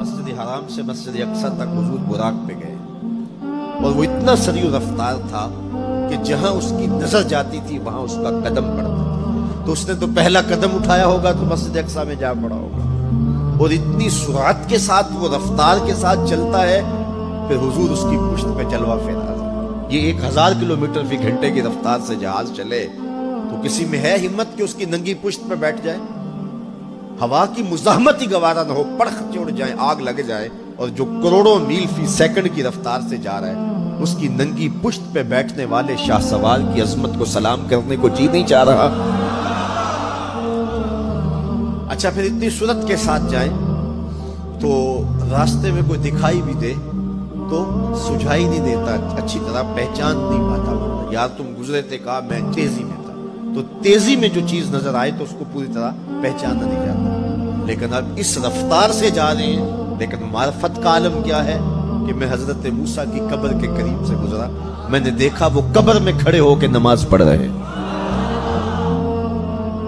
مسجد حرام سے مسجد اقصی تک حضور براق پہ گئے، اور وہ اتنا سریع رفتار تھا کہ جہاں اس کی نظر جاتی تھی وہاں اس کا قدم پڑتا تھا۔ تو اس نے تو پہلا قدم اٹھایا ہوگا تو مسجد اقصی میں جا پڑا ہوگا، اور اتنی سرعت کے ساتھ وہ رفتار کے ساتھ چلتا ہے، پھر حضور اس کی پشت پہ جلوہ پھیرا تھا۔ یہ 1000 کلومیٹر فی گھنٹے کی رفتار سے جہاز چلے تو کسی میں ہے ہمت کہ اس کی ننگی پشت پہ بیٹھ جائے؟ ہوا کی مزاحمت ہی گوارا نہ ہو، پڑخ چڑھ جائیں، آگ لگ جائے، اور جو کروڑوں میل فی سیکنڈ کی رفتار سے جا رہا ہے اس کی ننگی پشت پہ بیٹھنے والے شاہ سوار کی عظمت کو سلام کرنے کو جی نہیں چاہ رہا۔ اچھا پھر اتنی سرعت کے ساتھ جائیں تو راستے میں کوئی دکھائی بھی دے تو سجھائی نہیں دیتا، اچھی طرح پہچان نہیں پاتا، یار تم گزرے تھے، کہا میں تیزی میں تھا، تو تیزی میں جو چیز نظر آئے تو اس کو پوری طرح پہچانا نہیں جاتا۔ لیکن اب اس رفتار سے جا رہے ہیں، لیکن معرفت کا عالم کیا ہے کہ میں حضرت موسیٰ کی قبر کے قریب سے گزرا، میں نے دیکھا وہ قبر میں کھڑے ہو کے نماز پڑھ رہے،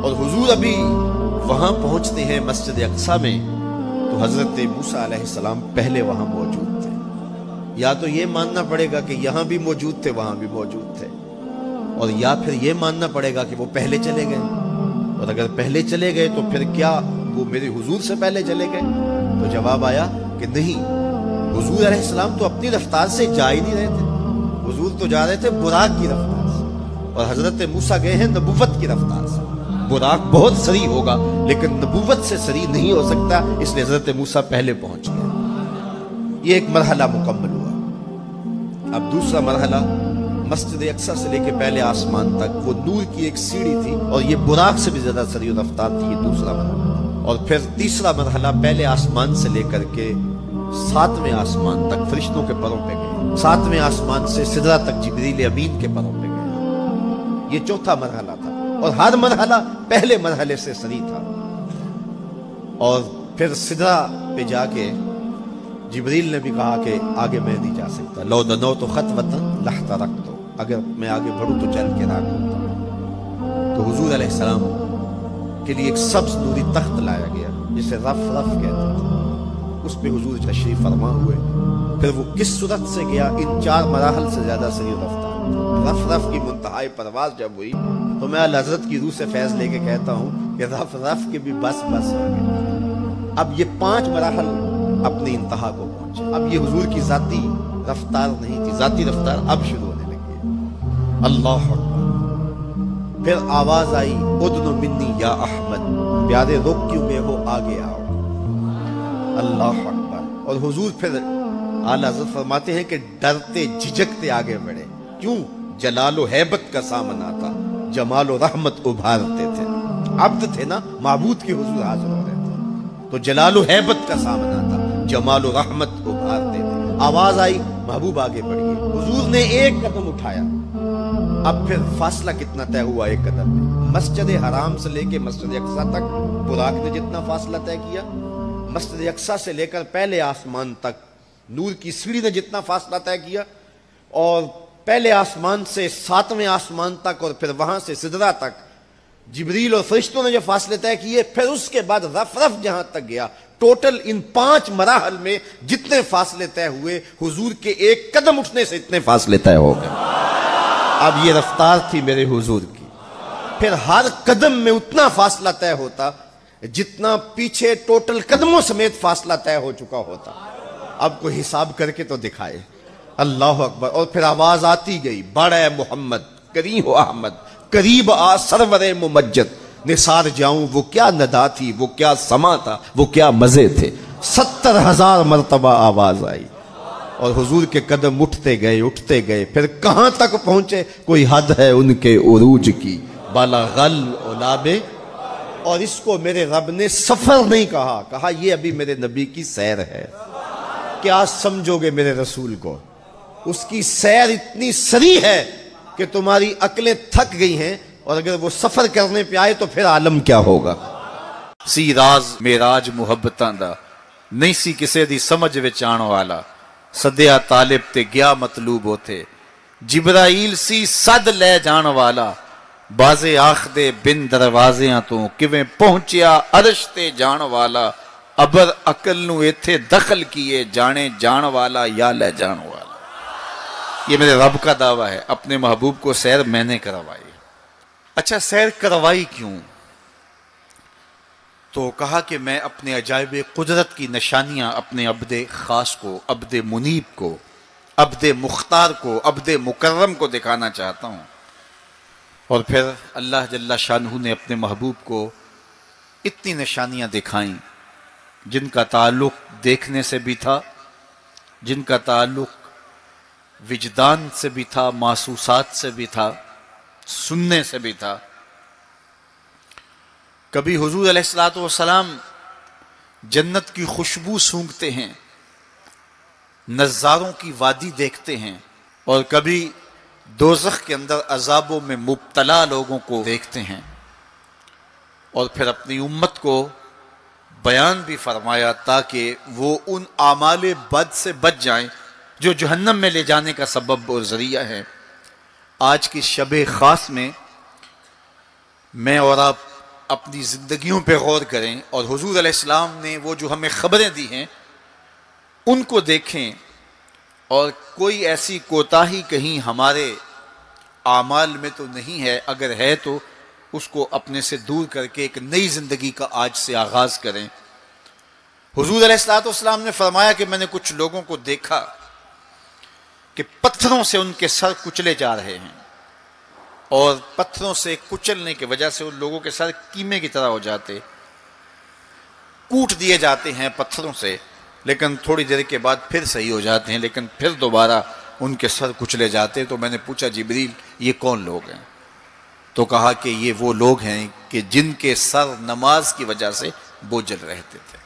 اور حضور ابھی وہاں پہنچتے ہیں مسجد اقصی میں تو حضرت موسیٰ علیہ السلام پہلے وہاں موجود تھے۔ یا تو یہ ماننا پڑے گا کہ یہاں بھی موجود تھے وہاں بھی موجود تھے، اور یا پھر یہ ماننا پڑے گا کہ وہ پہلے چلے گئے، اور اگر پہلے چلے گئے تو پھر کیا وہ میرے حضور سے پہلے چلے گئے؟ تو جواب آیا کہ نہیں، حضور علیہ السلام تو اپنی رفتار سے جا ہی نہیں رہے تھے، حضور تو جا رہے تھے براق کی رفتار سے، اور حضرت موسیٰ گئے ہیں نبوت کی رفتار سے۔ براق بہت سریع ہوگا لیکن نبوت سے سریع نہیں ہو سکتا، اس لیے حضرت موسیٰ پہلے پہنچ گئے۔ یہ ایک مرحلہ مکمل ہوا۔ اب دوسرا مرحلہ مسجد اقصی سے لے کے پہلے آسمان تک وہ نور کی ایک سیڑھی تھی، اور یہ براق سے بھی زیادہ سریع رفتار تھی، یہ دوسرا مرحلہ۔ اور پھر تیسرا مرحلہ پہلے آسمان سے لے کر کے 7ویں آسمان تک فرشتوں کے پروں پہ گئے، 7ویں آسمان سے سدرہ تک جبریل امین کے پروں پہ گئے۔ یہ چوتھا مرحلہ تھا، اور ہر مرحلہ پہلے مرحلے سے سریع تھا۔ اور پھر سدرہ پہ جا کے جبریل نے بھی کہا کہ آگے میں نہیں جا سکتا، لو دنوت خطوۃ لاحترقت، اگر میں آگے بڑھوں تو چل کے راک ہوتا۔ تو حضور علیہ السلام کے لیے ایک سبز نوری تخت لایا گیا جسے رف رف کہتے تھے، اس پہ حضور تشریف فرما ہوئے۔ پھر وہ کس صورت سے گیا، ان 4 مراحل سے زیادہ سریع رفتار۔ رف رف کی منتہائی پرواز جب ہوئی تو میں حضرت کی روح سے فیض لے کے کہتا ہوں کہ رف رف کے بھی بس بس ہو گئے۔ اب یہ 5 مراحل اپنی انتہا کو پہنچے۔ اب یہ حضور کی ذاتی رفتار نہیں تھی، ذاتی رفتار اب شروع ہونے لگی ہے۔ اللہ اکبر۔ پھر آواز آئی، ادنو منی یا احمد، پیارے رک کیوں گئے ہو، آگے آؤ۔ اللہ اکبر۔ اور حضور پھر اعلیٰ حضرت فرماتے ہیں کہ ڈرتے جھجکتے آگے بڑھے، کیوں؟ جلال و ہیبت کا سامنا تھا، جمال و رحمت ابھارتے تھے، عبد تھے نا، معبود کے حضور حاضر ہو رہے تھے، تو جلال و ہیبت کا سامنا تھا، جمال و رحمت ابھارتے تھے۔ آواز آئی، محبوب آگے بڑھیے۔ حضور نے ایک قدم اٹھایا، اب پھر فاصلہ کتنا طے ہوا ایک قدم میں؟ مسجد حرام سے لے کے مسجد اقصی تک براق نے جتنا فاصلہ طے کیا، مسجد اقصی سے لے کر پہلے آسمان تک نور کی سیڑھی نے جتنا فاصلہ طے کیا، اور پہلے آسمان سے 7ویں آسمان تک، اور پھر وہاں سے سدرہ تک جبریل اور فرشتوں نے جو فاصلے طے کیے، پھر اس کے بعد رف رف جہاں تک گیا، ٹوٹل ان 5 مراحل میں جتنے فاصلے طے ہوئے، حضور کے ایک قدم اٹھنے سے اتنے فاصلے طے ہو گئے۔ اب یہ رفتار تھی میرے حضور کی۔ پھر ہر قدم میں اتنا فاصلہ طے ہوتا جتنا پیچھے ٹوٹل قدموں سمیت فاصلہ طے ہو چکا ہوتا۔ اب کوئی حساب کر کے تو دکھائے۔ اللہ اکبر۔ اور پھر آواز آتی گئی، بڑے محمد، قریب ہو احمد، قریب آ سرور ممجد، نثار جاؤں وہ کیا ندا تھی، وہ کیا سما تھا، وہ کیا مزے تھے۔ 70,000 مرتبہ آواز آئی، اور حضور کے قدم اٹھتے گئے، پھر کہاں تک پہنچے، کوئی حد ہے ان کے عروج کی، بالا غل اولابے۔ اور اس کو میرے رب نے سفر نہیں کہا یہ ابھی میرے نبی کی سیر ہے۔ کیا سمجھو گے میرے رسول کو؟ اس کی سیر اتنی سریع ہے کہ تمہاری عقلیں تھک گئی ہیں، اور اگر وہ سفر کرنے پہ آئے تو پھر عالم کیا ہوگا۔ سی راز میراج محبتاں دا نہیں سی کسے دی سمجھ وچ آن والا، سدیا طالب تے گیا مطلوب ہوتے، جبرائیل سی صد لے جان والا، بازے آخ دے بن دروازیاں تو کیویں پہنچیا عرش تے جان والا، ابر عقل نو ایتھے دخل کیے جانے جان والا یا لے جان والا. یہ میرے رب کا دعویٰ ہے. اپنے محبوب کو سیر میں نے کروائی. اچھا سیر کروائی کیوں؟ تو کہا کہ میں اپنے عجائب قدرت کی نشانیاں اپنے عبد خاص کو، عبد منیب کو، عبد مختار کو، عبد مکرم کو دکھانا چاہتا ہوں. اور پھر اللہ جل شانہ نے اپنے محبوب کو اتنی نشانیاں دکھائیں جن کا تعلق دیکھنے سے بھی تھا، جن کا تعلق وجدان سے بھی تھا، محسوسات سے بھی تھا، سننے سے بھی تھا. کبھی حضور علیہ الصلوۃ والسلام جنت کی خوشبو سونگھتے ہیں، نظاروں کی وادی دیکھتے ہیں، اور کبھی دوزخ کے اندر عذابوں میں مبتلا لوگوں کو دیکھتے ہیں. اور پھر اپنی امت کو بیان بھی فرمایا تاکہ وہ ان اعمال بد سے بچ جائیں جو جہنم میں لے جانے کا سبب اور ذریعہ ہے. آج کی شب خاص میں میں اور آپ اپنی زندگیوں پہ غور کریں اور حضور علیہ السلام نے وہ جو ہمیں خبریں دی ہیں ان کو دیکھیں، اور کوئی ایسی کوتاہی کہیں ہمارے اعمال میں تو نہیں ہے، اگر ہے تو اس کو اپنے سے دور کر کے ایک نئی زندگی کا آج سے آغاز کریں. حضور علیہ الصلوۃ والسلام نے فرمایا کہ میں نے کچھ لوگوں کو دیکھا کہ پتھروں سے ان کے سر کچلے جا رہے ہیں، اور پتھروں سے کچلنے کی وجہ سے ان لوگوں کے سر کیمے کی طرح ہو جاتے، کوٹ دیے جاتے ہیں پتھروں سے، لیکن تھوڑی دیر کے بعد پھر صحیح ہو جاتے ہیں، لیکن پھر دوبارہ ان کے سر کچلے جاتے. تو میں نے پوچھا جبریل یہ کون لوگ ہیں؟ تو کہا کہ یہ وہ لوگ ہیں کہ جن کے سر نماز کی وجہ سے بوجھل رہتے تھے،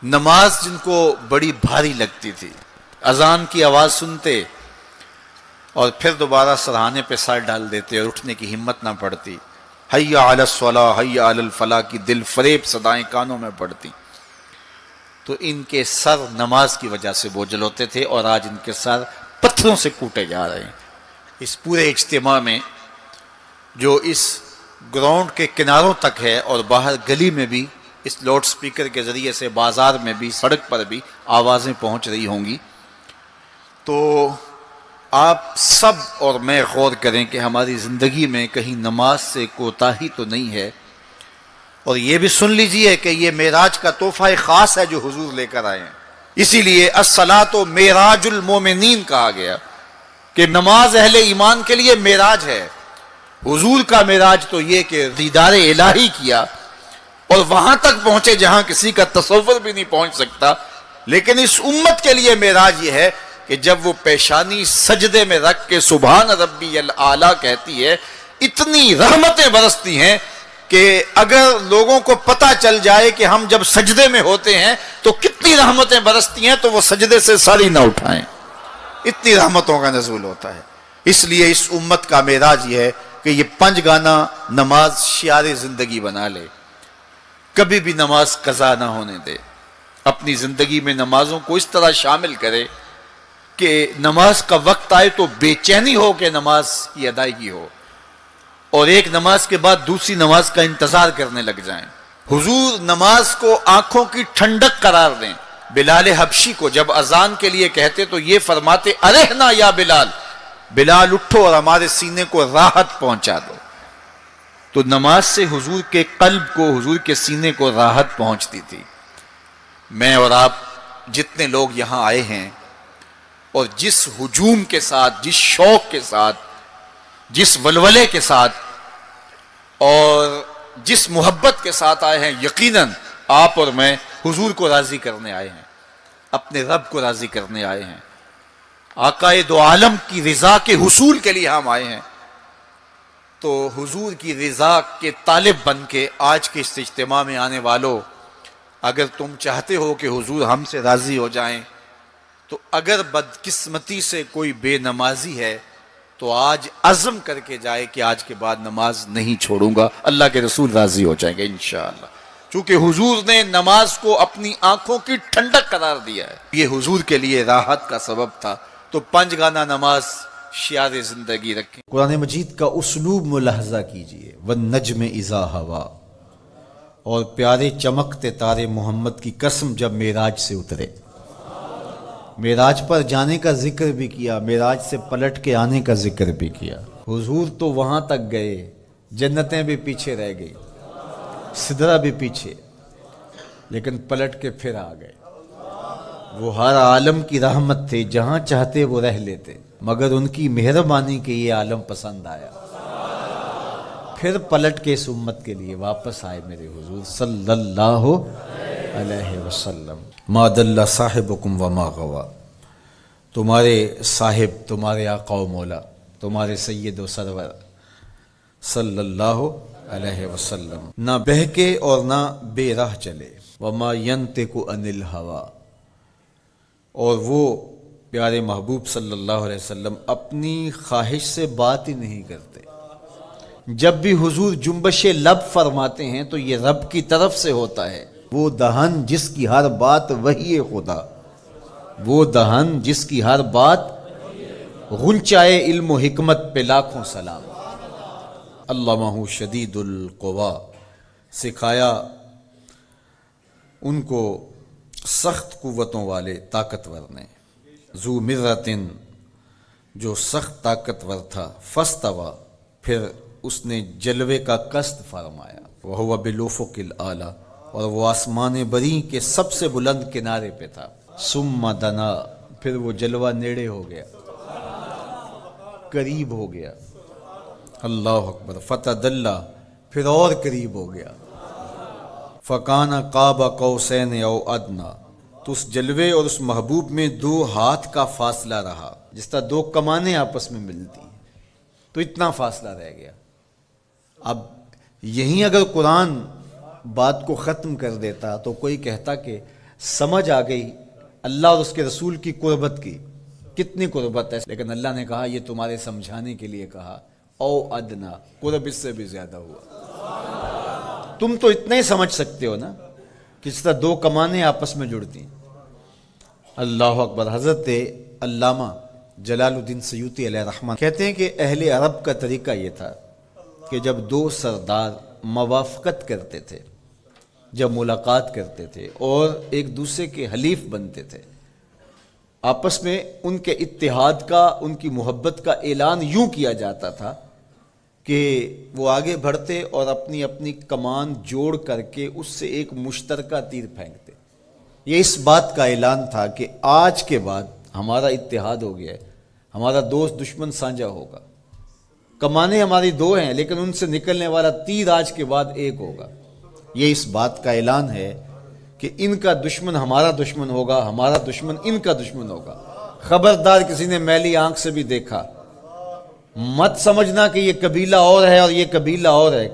نماز جن کو بڑی بھاری لگتی تھی، اذان کی آواز سنتے اور پھر دوبارہ سرہانے پہ سر ڈال دیتے اور اٹھنے کی ہمت نہ پڑتی. حی علی الصلاۃ حی علی الفلاح کی دل فریب صدائیں کانوں میں پڑتی. تو ان کے سر نماز کی وجہ سے بوجھل ہوتے تھے، اور آج ان کے سر پتھروں سے کوٹے جا رہے ہیں. اس پورے اجتماع میں جو اس گراؤنڈ کے کناروں تک ہے اور باہر گلی میں بھی اس لاؤڈ سپیکر کے ذریعے سے، بازار میں بھی، سڑک پر بھی آوازیں پہنچ رہی ہوں گی، تو آپ سب اور میں غور کریں کہ ہماری زندگی میں کہیں نماز سے کوتاہی تو نہیں ہے. اور یہ بھی سن لیجئے کہ یہ معراج کا تحفہ خاص ہے جو حضور لے کر آئے ہیں. اسی لیے الصلاۃ معراج المومنین کہا گیا کہ نماز اہل ایمان کے لیے معراج ہے. حضور کا معراج تو یہ کہ دیدار الہی کیا اور وہاں تک پہنچے جہاں کسی کا تصور بھی نہیں پہنچ سکتا. لیکن اس امت کے لیے معراج یہ ہے کہ جب وہ پیشانی سجدے میں رکھ کے سبحان ربی الاعلیٰ کہتی ہے، اتنی رحمتیں برستی ہیں کہ اگر لوگوں کو پتہ چل جائے کہ ہم جب سجدے میں ہوتے ہیں تو کتنی رحمتیں برستی ہیں تو وہ سجدے سے ساری نہ اٹھائیں. اتنی رحمتوں کا نزول ہوتا ہے. اس لیے اس امت کا معراج یہ ہے کہ یہ 5 گانا نماز شعار زندگی بنا لے، کبھی بھی نماز قضا نہ ہونے دے، اپنی زندگی میں نمازوں کو اس طرح شامل کرے کہ نماز کا وقت آئے تو بے چینی ہو کہ نماز کی ادائیگی ہو، اور ایک نماز کے بعد دوسری نماز کا انتظار کرنے لگ جائیں. حضور نماز کو آنکھوں کی ٹھنڈک قرار دیں. بلال حبشی کو جب اذان کے لیے کہتے تو یہ فرماتے ارحنا یا بلال، بلال اٹھو اور ہمارے سینے کو راحت پہنچا دو. تو نماز سے حضور کے قلب کو، حضور کے سینے کو راحت پہنچتی تھی. میں اور آپ جتنے لوگ یہاں آئے ہیں اور جس ہجوم کے ساتھ، جس شوق کے ساتھ، جس ولولے کے ساتھ اور جس محبت کے ساتھ آئے ہیں، یقیناً آپ اور میں حضور کو راضی کرنے آئے ہیں، اپنے رب کو راضی کرنے آئے ہیں، آقائے دو عالم کی رضا کے حصول کے لیے ہم آئے ہیں. تو حضور کی رضا کے طالب بن کے آج کے اس اجتماع میں آنے والوں، اگر تم چاہتے ہو کہ حضور ہم سے راضی ہو جائیں، تو اگر بدقسمتی سے کوئی بے نمازی ہے تو آج عزم کر کے جائے کہ آج کے بعد نماز نہیں چھوڑوں گا. اللہ کے رسول راضی ہو جائیں گے انشاءاللہ، چونکہ حضور نے نماز کو اپنی آنکھوں کی ٹھنڈک قرار دیا ہے. یہ حضور کے لیے راحت کا سبب تھا. تو 5 گانا نماز شعار زندگی رکھیں. قرآن مجید کا اسلوب ملاحظہ کیجئے. والنجم اذا ہوا اور پیارے چمکتے تارے محمد کی قسم جب معراج سے اترے، معراج پر جانے کا ذکر بھی کیا، معراج سے پلٹ کے آنے کا ذکر بھی کیا۔ حضور تو وہاں تک گئے، جنتیں بھی پیچھے رہ گئی، سدرہ بھی پیچھے، لیکن پلٹ کے پھر آ گئے۔ وہ ہر عالم کی رحمت تھے، جہاں چاہتے وہ رہ لیتے، مگر ان کی مہربانی کے یہ عالم پسند آیا، پھر پلٹ کے اس امت کے لیے واپس آئے میرے حضور صلی اللہ علیہ وسلم۔ ما ضل صاحبکم وما غوا، تمہارے صاحب، تمہارے آقا و مولا، تمہارے سید و سرور صلی اللہ علیہ وسلم نہ بہکے اور نہ بے راہ چلے۔ وما ینطق عن الہوی، اور وہ پیارے محبوب صلی اللہ علیہ وسلم اپنی خواہش سے بات ہی نہیں کرتے۔ جب بھی حضور جنبش لب فرماتے ہیں تو یہ رب کی طرف سے ہوتا ہے۔ وہ دہن جس کی ہر بات وحی خدا، وہ دہن جس کی ہر بات غنچائے علم و حکمت پہ لاکھوں سلام۔ علمہ شدید القوا، سکھایا ان کو سخت قوتوں والے طاقتور نے۔ ذو مرتن، جو سخت طاقتور تھا، فاستوی، پھر اس نے جلوے کا قصد فرمایا۔ وہو بالافق الاعلی، اور وہ آسمان بری کے سب سے بلند کنارے پہ تھا۔ ثم دنا، پھر وہ جلوہ نیڑے ہو گیا، قریب ہو گیا۔ اللہ اکبر۔ فتدلی، پھر اور قریب ہو گیا۔ فکان قاب قوسین او ادنا، تو اس جلوے اور اس محبوب میں 2 ہاتھ کا فاصلہ رہا، جس طرح 2 کمانیں آپس میں ملتی ہیں، تو اتنا فاصلہ رہ گیا۔ اب یہیں اگر قرآن بات کو ختم کر دیتا تو کوئی کہتا کہ سمجھ آ گئی اللہ اور اس کے رسول کی قربت کی، کتنی قربت ہے، لیکن اللہ نے کہا یہ تمہارے سمجھانے کے لیے کہا، او ادنا، قرب اس سے بھی زیادہ ہوا۔ تم تو اتنا ہی سمجھ سکتے ہو نا، کس طرح 2 کمانیں آپس میں جڑتی ہیں۔ اللہ اکبر۔ حضرت علامہ جلال الدین سیوطی علیہ الرحمہ کہتے ہیں کہ اہل عرب کا طریقہ یہ تھا کہ جب 2 سردار موافقت کرتے تھے، جب ملاقات کرتے تھے اور ایک دوسرے کے حلیف بنتے تھے، آپس میں ان کے اتحاد کا، ان کی محبت کا اعلان یوں کیا جاتا تھا کہ وہ آگے بڑھتے اور اپنی اپنی کمان جوڑ کر کے اس سے ایک مشترکہ تیر پھینکتے۔ یہ اس بات کا اعلان تھا کہ آج کے بعد ہمارا اتحاد ہو گیا ہے، ہمارا دوست دشمن سانجا ہوگا، کمانیں ہماری 2 ہیں لیکن ان سے نکلنے والا تیر آج کے بعد ایک ہوگا۔ یہ اس بات کا اعلان ہے کہ ان کا دشمن ہمارا دشمن ہوگا، ہمارا دشمن ان کا دشمن ہوگا۔ خبردار کسی نے میلی آنکھ سے بھی دیکھا، مت سمجھنا کہ یہ قبیلہ اور ہے اور یہ قبیلہ اور ہے،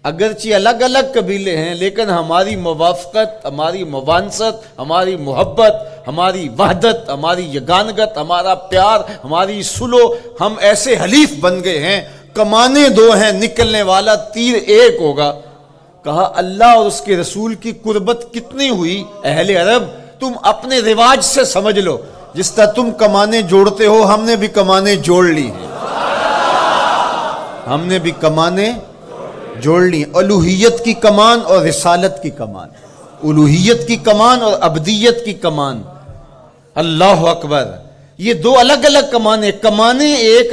اگرچہ الگ الگ قبیلے ہیں لیکن ہماری موافقت، ہماری موانست، ہماری محبت، ہماری وحدت، ہماری یگانگت، ہمارا پیار، ہماری سلو، ہم ایسے حلیف بن گئے ہیں، کمانیں 2 ہیں، نکلنے والا تیر ایک ہوگا۔ کہا اللہ اور اس کے رسول کی قربت کتنی ہوئی اہل عرب، تم اپنے رواج سے سمجھ لو، جس طرح تم کمانیں جوڑتے ہو ہم نے بھی کمانیں جوڑ لی ہیں، ہم نے بھی کمانیں جوڑ لی، الوہیت کی کمان اور رسالت کی کمان، الوہیت کی کمان اور عبدیت کی کمان۔ اللہ اکبر۔ یہ 2 الگ الگ کمانیں ایک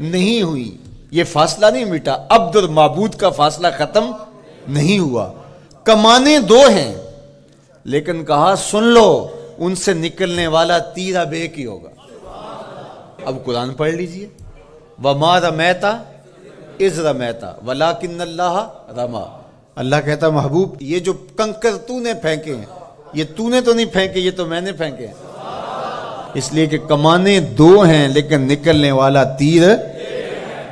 نہیں ہوئی، یہ فاصلہ نہیں مٹا، عبد اور معبود کا فاصلہ ختم نہیں ہوا، کمانیں 2 ہیں، لیکن کہا سن لو ان سے نکلنے والا تیر اب ایک ہی ہوگا۔ اب قرآن پڑھ لیجئے، وَمَا رَمَيْتَ اِذْ رَمَيْتَ وَلَٰكِنَّ اللَّهَ رَمَىٰ۔ اللہ کہتا محبوب یہ جو کنکر تو نے پھینکے ہیں، یہ تو نے تو نہیں پھینکے، یہ تو میں نے پھینکے ہیں، اس لیے کہ کمانیں 2 ہیں لیکن نکلنے والا تیر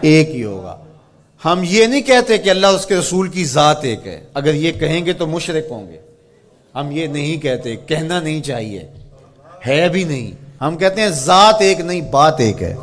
ایک ہی ہوگا۔ ہم یہ نہیں کہتے کہ اللہ اس کے رسول کی ذات ایک ہے، اگر یہ کہیں گے تو مشرک ہوں گے، ہم یہ نہیں کہتے، کہنا نہیں چاہیے، ہے بھی نہیں، ہم کہتے ہیں ذات ایک نہیں، بات ایک ہے۔